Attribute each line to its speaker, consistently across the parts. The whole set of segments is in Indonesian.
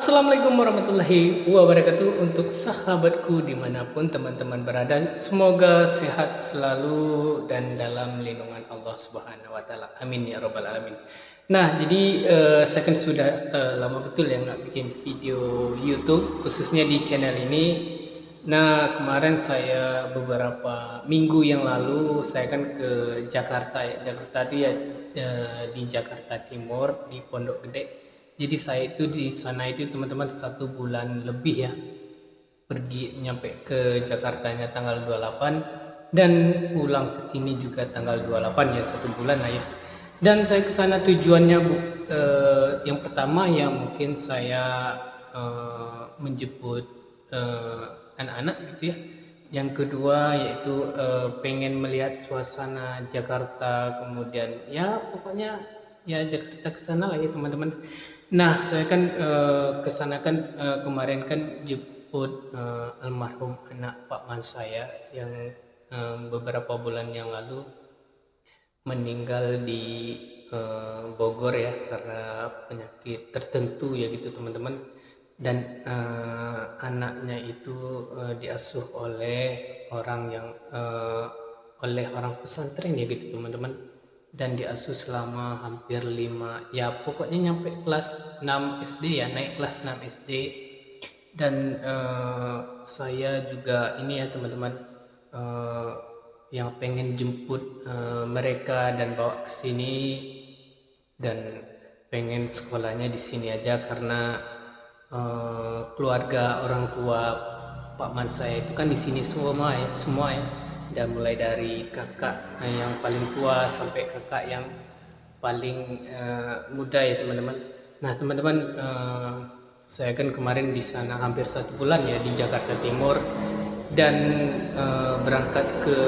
Speaker 1: Assalamualaikum warahmatullahi wabarakatuh untuk sahabatku dimanapun teman-teman berada. Semoga sehat selalu dan dalam lindungan Allah Subhanahu Wa Taala. Amin ya robbal alamin. Nah, jadi saya kan sudah lama betul ya nggak bikin video YouTube khususnya di channel ini. Nah, kemarin saya beberapa minggu yang lalu saya kan ke Jakarta ya. Jakarta itu ya di Jakarta Timur di Pondok Gede. Jadi saya itu di sana itu teman-teman 1 bulan lebih ya, pergi nyampe ke Jakartanya tanggal 28 dan pulang ke sini juga tanggal 28 ya, 1 bulan lah ya. Dan saya ke sana tujuannya yang pertama ya mungkin saya menjemput anak-anak gitu ya. Yang kedua yaitu pengen melihat suasana Jakarta, kemudian ya pokoknya ya Jakarta ke sana lah ya teman-teman. Nah, saya kan ke sana kan kemarin kan jemput almarhum anak Pak Man saya yang beberapa bulan yang lalu meninggal di Bogor ya karena penyakit tertentu ya gitu teman-teman. Dan anaknya itu diasuh oleh orang yang oleh orang pesantren ya gitu teman-teman, dan diasuh selama hampir 5 ya pokoknya nyampe kelas 6 SD ya, naik kelas 6 SD. Dan saya juga ini ya teman-teman, eh, yang pengen jemput mereka dan bawa ke sini, dan pengen sekolahnya di sini aja karena keluarga orang tua Pak Man saya itu kan di sini semua ya, dan mulai dari kakak yang paling tua sampai kakak yang paling muda ya teman-teman. Nah teman-teman, saya kan kemarin di sana hampir 1 bulan ya di Jakarta Timur, dan berangkat ke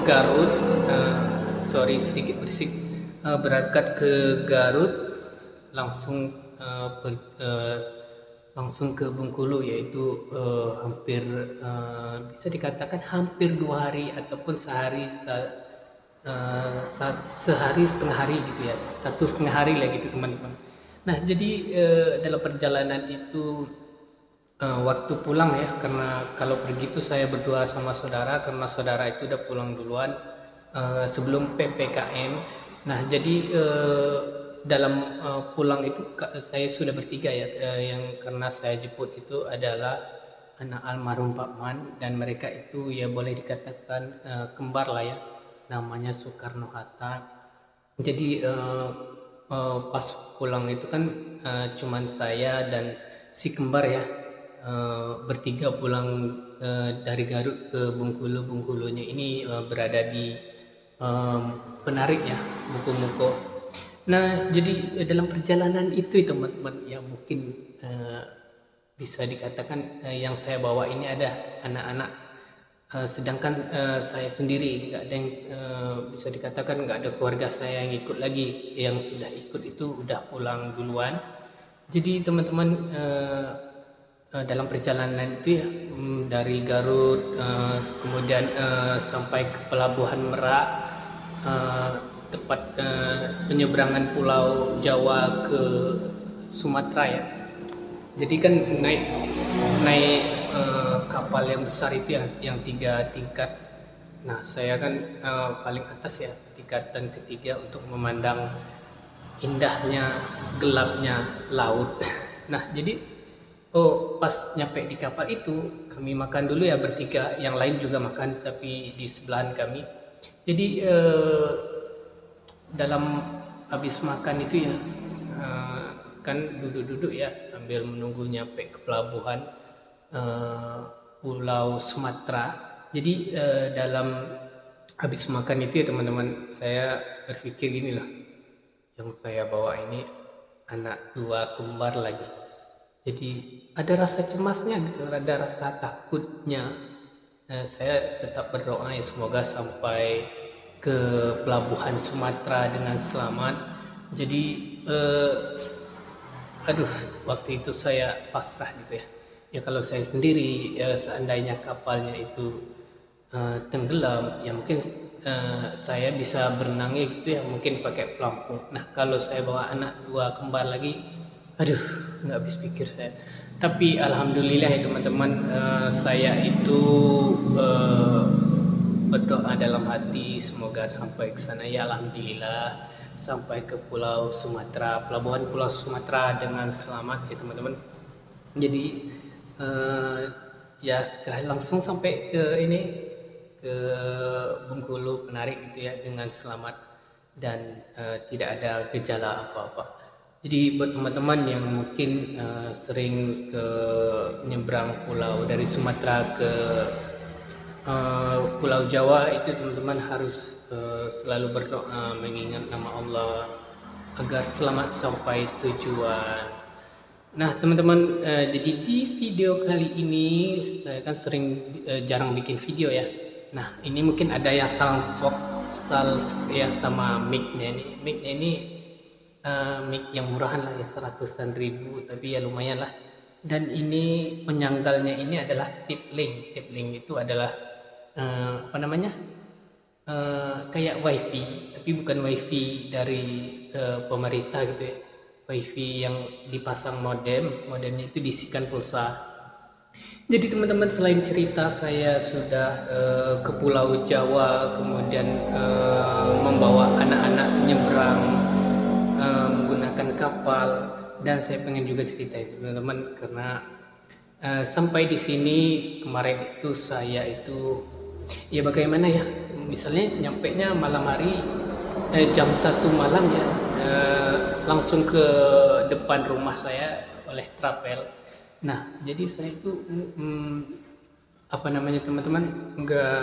Speaker 1: Garut. Sorry sedikit berisik. Berangkat ke Garut langsung langsung ke Bengkulu, yaitu bisa dikatakan hampir 2 hari ataupun sehari setengah hari gitu ya, 1,5 hari lah gitu teman-teman. Nah jadi dalam perjalanan itu waktu pulang ya, karena kalau pergi itu saya berdua sama saudara karena saudara itu udah pulang duluan sebelum PPKM. Nah jadi dalam pulang itu saya sudah bertiga ya, yang karena saya jemput itu adalah anak almarhum Pak Man, dan mereka itu ya boleh dikatakan kembar lah ya, namanya Soekarno Hatta. Jadi pas pulang itu kan cuman saya dan si kembar ya, bertiga pulang dari Garut ke Bengkulu. Bengkulunya ini berada di Penarik ya, Muko-Muko. Nah jadi dalam perjalanan itu teman-teman ya mungkin eh, bisa dikatakan yang saya bawa ini ada anak-anak. Sedangkan saya sendiri nggak ada yang bisa dikatakan nggak ada keluarga saya yang ikut lagi, yang sudah ikut itu udah pulang duluan. Jadi teman-teman, dalam perjalanan itu ya, dari Garut kemudian sampai ke Pelabuhan Merak, tepat penyeberangan Pulau Jawa ke Sumatera ya. Jadi kan naik naik kapal yang besar itu ya, yang 3 tingkat. Nah saya kan paling atas ya, tingkatan ketiga, untuk memandang indahnya gelapnya laut. Nah jadi pas nyampe di kapal itu kami makan dulu ya bertiga, yang lain juga makan tapi di sebelahan kami. Jadi dalam habis makan itu ya, kan duduk-duduk ya sambil menunggu nyampe ke pelabuhan Pulau Sumatera. Jadi dalam habis makan itu ya teman-teman, saya berpikir gini loh, yang saya bawa ini anak 2 kembar lagi. Jadi ada rasa cemasnya gitu, ada rasa takutnya. Saya tetap berdoa ya semoga sampai ke pelabuhan Sumatera dengan selamat. Jadi aduh, waktu itu saya pasrah gitu ya. Ya kalau saya sendiri ya, seandainya kapalnya itu tenggelam ya mungkin saya bisa berenangnya gitu ya, mungkin pakai pelampung. Nah kalau saya bawa anak 2 kembar lagi, Aduh, nggak habis pikir saya. Tapi alhamdulillah ya teman-teman, saya itu eh, berdoa dalam hati semoga sampai ke sana ya alhamdulillah, sampai ke Pulau Sumatera, pelabuhan Pulau Sumatera dengan selamat ya teman-teman. Jadi eh, ya langsung sampai ke ini, ke Bengkulu Penarik gitu ya dengan selamat dan tidak ada gejala apa-apa. Jadi buat teman-teman yang mungkin sering ke nyebrang pulau dari Sumatera ke Pulau Jawa, itu teman-teman harus selalu berdoa mengingat nama Allah agar selamat sampai tujuan. Nah teman-teman, jadi di video kali ini saya kan sering jarang bikin video ya. Nah ini mungkin ada yang salf ya sama mic-nya ini mic yang murahan lah ya, seratusan ribu, tapi ya lumayan lah. Dan ini penyanggalnya ini adalah tip link itu adalah apa namanya, kayak wifi tapi bukan wifi dari pemerintah gitu ya, wifi yang dipasang modemnya itu diisikan pulsa. Jadi teman-teman, selain cerita saya sudah ke Pulau Jawa, kemudian membawa anak-anak nyebrang menggunakan kapal, dan saya pengen juga cerita itu teman-teman karena sampai di sini kemarin itu saya itu ya bagaimana ya, misalnya nyampenya malam hari jam 1 malam ya, langsung ke depan rumah saya oleh travel. Nah jadi saya itu apa namanya teman-teman, nggak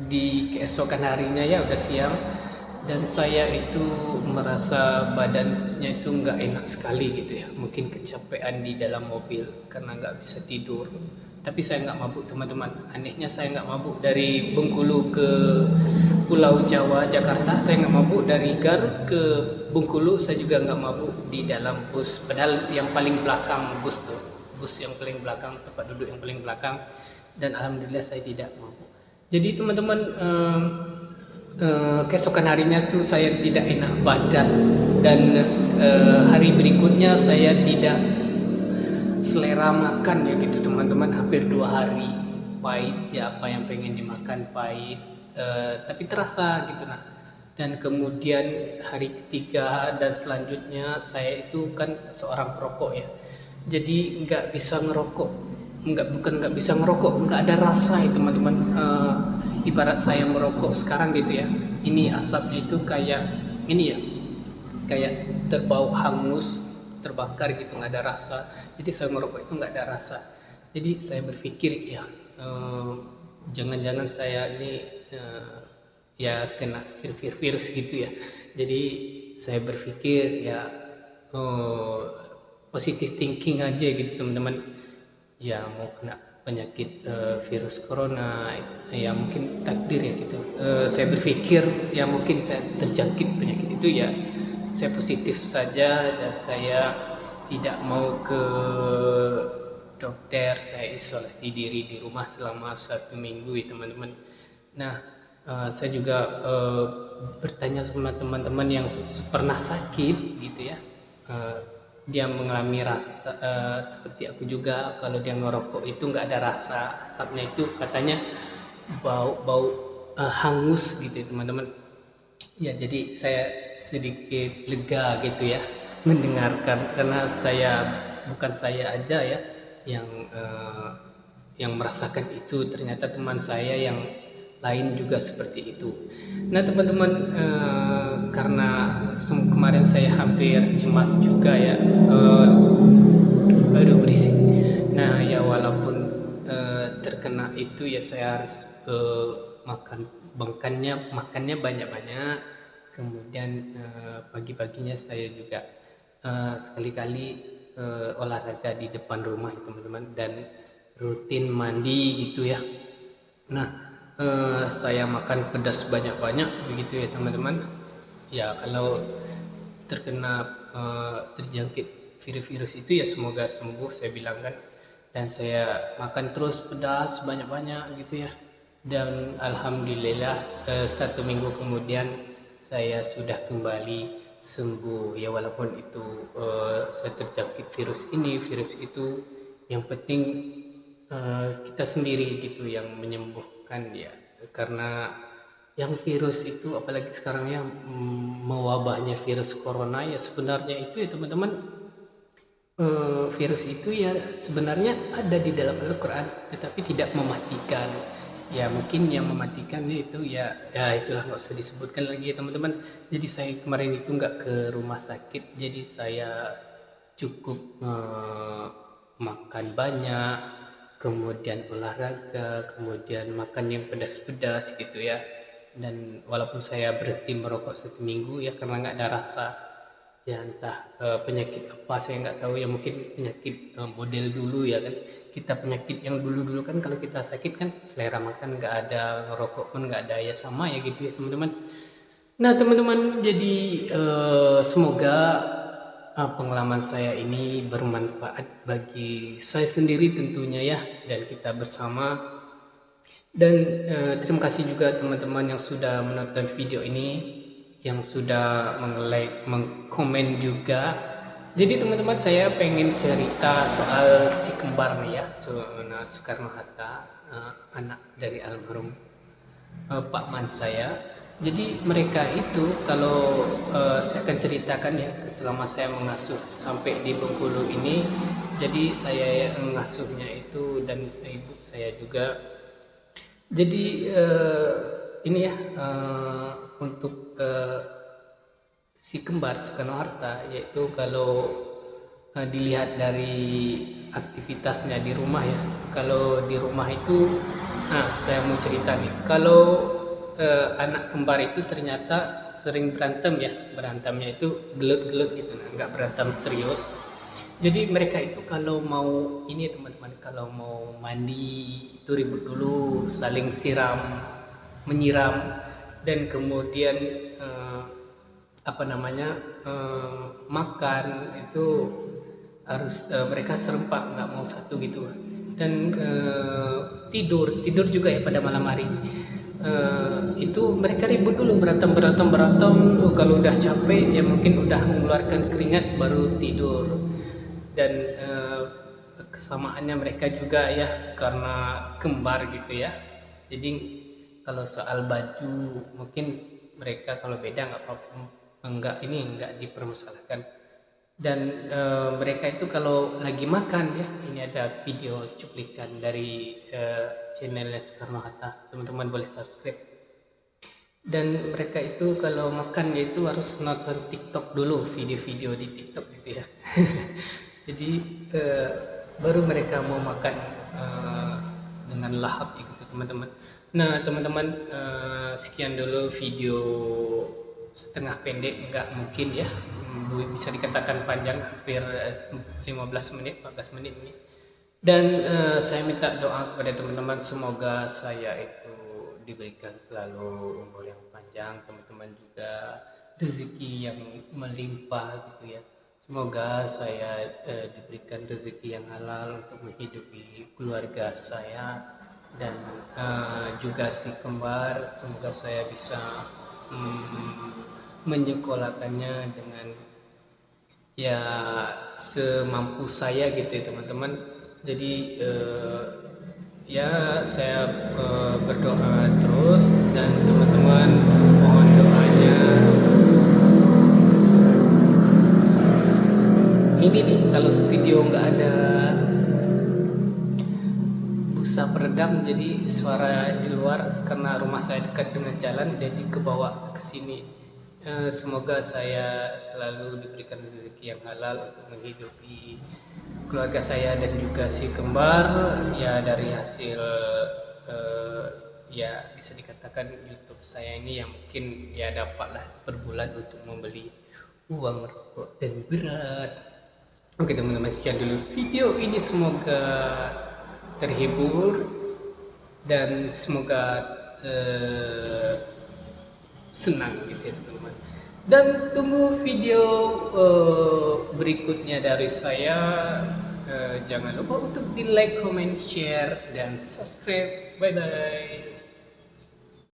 Speaker 1: di keesokan harinya ya udah siang, dan saya itu merasa badannya itu nggak enak sekali gitu ya, mungkin kecapean di dalam mobil karena nggak bisa tidur. Tapi saya nggak mabuk teman-teman, anehnya saya nggak mabuk dari Bengkulu ke Pulau Jawa Jakarta, saya nggak mabuk dari Garut ke Bengkulu, saya juga nggak mabuk di dalam bus, padahal yang paling belakang bus tuh, bus yang paling belakang, tempat duduk yang paling belakang, dan alhamdulillah saya tidak mabuk. Jadi teman-teman, keesokan harinya tuh saya tidak enak badan, dan hari berikutnya saya tidak selera makan ya gitu teman-teman, hampir 2 hari pahit ya, apa yang pengen dimakan pahit, tapi terasa gitu. Nah dan kemudian hari ketiga dan selanjutnya, saya itu kan seorang perokok ya, jadi nggak bisa ngerokok, bukan nggak bisa ngerokok, nggak ada rasa ya teman-teman. Ibarat saya merokok sekarang gitu ya, ini asapnya itu kayak ini ya, kayak terbau hangus, terbakar gitu, nggak ada rasa. Jadi saya merokok itu nggak ada rasa. Jadi saya berpikir ya, jangan-jangan saya ini ya kena virus gitu ya. Jadi saya berpikir ya, positive thinking aja gitu teman-teman, ya mau kena penyakit virus corona ya mungkin takdir ya gitu. Saya berpikir ya mungkin saya terjangkit penyakit itu ya, saya positif saja dan saya tidak mau ke dokter, saya isolasi diri di rumah selama 1 minggu ya teman-teman. Nah saya juga bertanya sama teman-teman yang pernah sakit gitu ya, dia mengalami rasa seperti aku juga, kalau dia ngerokok itu nggak ada rasa, asapnya itu katanya bau hangus gitu ya teman-teman. Ya jadi saya sedikit lega gitu ya mendengarkan, karena bukan saya aja ya yang yang merasakan itu, ternyata teman saya yang lain juga seperti itu. Nah teman-teman, karena kemarin saya hampir cemas juga ya, baru berisik. Nah ya walaupun terkena itu ya saya harus makannya banyak-banyak, kemudian pagi-paginya saya juga sekali-kali olahraga di depan rumah ya teman-teman, dan rutin mandi gitu ya. Nah saya makan pedas banyak-banyak begitu ya teman-teman. Ya kalau terjangkit virus-virus itu ya semoga sembuh, saya bilang kan. Dan saya makan terus pedas banyak-banyak gitu ya, dan alhamdulillah 1 minggu kemudian saya sudah kembali sembuh ya, walaupun itu saya terjangkit virus ini virus itu, yang penting kita sendiri gitu yang menyembuhkan ya, karena yang virus itu apalagi sekarang ya, mewabahnya virus corona ya, sebenarnya itu ya teman-teman, virus itu ya sebenarnya ada di dalam Al-Quran tetapi tidak mematikan. Ya mungkin yang mematikan itu ya, ya itulah, nggak usah disebutkan lagi ya teman-teman. Jadi saya kemarin itu nggak ke rumah sakit, jadi saya cukup makan banyak, kemudian olahraga, kemudian makan yang pedas-pedas gitu ya. Dan walaupun saya berhenti merokok 1 minggu ya karena nggak ada rasa, ya entah penyakit apa saya nggak tahu ya, mungkin penyakit model dulu ya kan. Kita penyakit yang dulu-dulu kan kalau kita sakit kan selera makan nggak ada, ngerokok pun nggak ada, ya sama ya gitu ya teman-teman. Nah teman-teman, jadi semoga pengalaman saya ini bermanfaat bagi saya sendiri tentunya ya, dan kita bersama. Dan terima kasih juga teman-teman yang sudah menonton video ini, yang sudah meng-like, mengkomen juga. Jadi teman-teman, saya pengen cerita soal si kembar nih ya, Soekarno-Hatta, anak dari almarhum Pak Man saya. Jadi mereka itu kalau saya akan ceritakan ya, selama saya mengasuh sampai di Bengkulu ini. Jadi saya mengasuhnya itu dan ibu saya juga. Jadi ini ya, untuk si kembar Soekarno-Hatta, yaitu kalau dilihat dari aktivitasnya di rumah ya. Kalau di rumah itu, saya mau cerita nih. Kalau anak kembar itu ternyata sering berantem ya, berantemnya itu gelut-gelut gitu, nggak berantem serius. Jadi mereka itu kalau mau ini teman-teman, kalau mau mandi itu ribut dulu, saling menyiram, dan kemudian apa namanya, makan itu harus mereka serempak, nggak mau satu gitu. Dan tidur juga ya pada malam hari. Itu mereka ribut dulu, berantem. Kalau udah capek ya mungkin udah mengeluarkan keringat baru tidur. Dan kesamaannya mereka juga ya karena kembar gitu ya. Jadi kalau soal baju mungkin mereka kalau beda nggak apa-apa, nggak dipermasalahkan. Dan mereka itu kalau lagi makan ya, ini ada video cuplikan dari channelnya Soekarno-Hatta, teman-teman boleh subscribe. Dan mereka itu kalau makan yaitu harus nonton TikTok dulu, video-video di TikTok gitu ya. Jadi baru mereka mau makan dengan lahap gitu teman-teman. Nah teman-teman, sekian dulu video setengah pendek, nggak mungkin ya, bisa dikatakan panjang, hampir 15 menit 14 menit ini. Dan saya minta doa kepada teman-teman, semoga saya itu diberikan selalu umur yang panjang, teman-teman juga rezeki yang melimpah gitu ya. Semoga saya diberikan rezeki yang halal untuk menghidupi keluarga saya, dan juga si kembar, semoga saya bisa menyekolahkannya dengan ya semampu saya gitu ya teman-teman. Jadi ya saya berdoa terus, dan teman-teman mohon doanya. Ini nih kalau video nggak ada busa peredam, jadi suara di luar karena rumah saya dekat dengan jalan, jadi kebawa ke sini. Semoga saya selalu diberikan rezeki yang halal untuk menghidupi keluarga saya dan juga si kembar ya, dari hasil ya bisa dikatakan YouTube saya ini yang mungkin ya dapatlah per bulan untuk membeli uang rokok dan beras. Oke teman-teman, sekian dulu video ini, semoga terhibur dan semoga senang gitu ya teman-teman. Dan tunggu video berikutnya dari saya. Jangan lupa untuk di like, comment, share, dan subscribe. Bye bye.